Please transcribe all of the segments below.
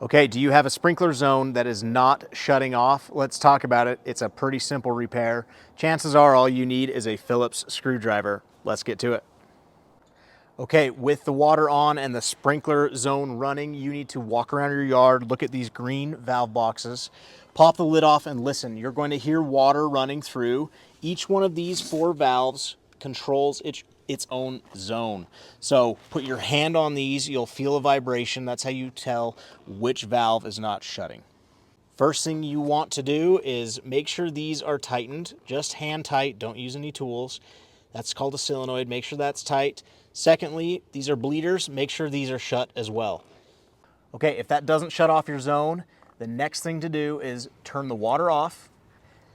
Okay, do you have a sprinkler zone that is not shutting off? Let's talk about it. It's a pretty simple repair. Chances are all you need is a Phillips screwdriver. Let's get to it. Okay, with the water on and the sprinkler zone running, you need to walk around your yard, look at these green valve boxes, pop the lid off and listen. You're going to hear water running through. Each one of these 4 valves controls its own zone. So put your hand on these, you'll feel a vibration. That's how you tell which valve is not shutting. First thing you want to do is make sure these are tightened, just hand tight, don't use any tools. That's called a solenoid, make sure that's tight. Secondly, these are bleeders, make sure these are shut as well. Okay, if that doesn't shut off your zone, the next thing to do is turn the water off.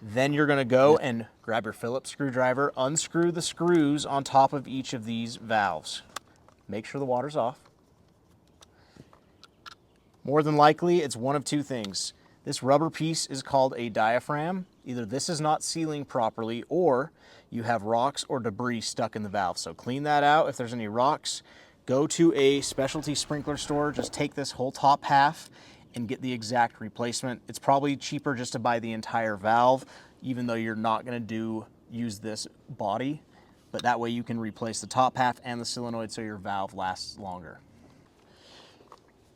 Then you're gonna go and grab your Phillips screwdriver, unscrew the screws on top of each of these valves. Make sure the water's off. More than likely, it's one of 2 things. This rubber piece is called a diaphragm. Either this is not sealing properly or you have rocks or debris stuck in the valve. So clean that out. If there's any rocks, go to a specialty sprinkler store. Just take this whole top half and get the exact replacement. It's probably cheaper just to buy the entire valve, even though you're not gonna use this body, but that way you can replace the top half and the solenoid so your valve lasts longer.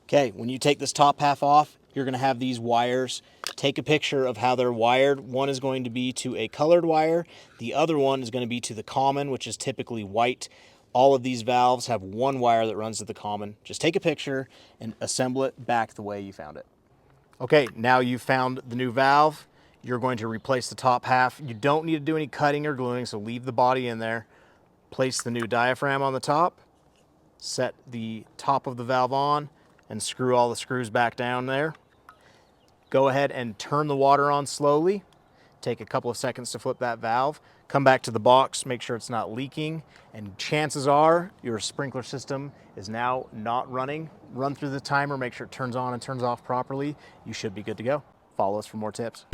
Okay, when you take this top half off, you're gonna have these wires. Take a picture of how they're wired. One is going to be to a colored wire. The other one is gonna be to the common, which is typically white. All of these valves have one wire that runs to the common. Just take a picture and assemble it back the way you found it. Okay, now you've found the new valve. You're going to replace the top half. You don't need to do any cutting or gluing, so leave the body in there. Place the new diaphragm on the top. Set the top of the valve on and screw all the screws back down there. Go ahead and turn the water on slowly. Take a couple of seconds to flip that valve. Come back to the box, make sure it's not leaking, and chances are your sprinkler system is now not running. Run through the timer, make sure it turns on and turns off properly. You should be good to go. Follow us for more tips.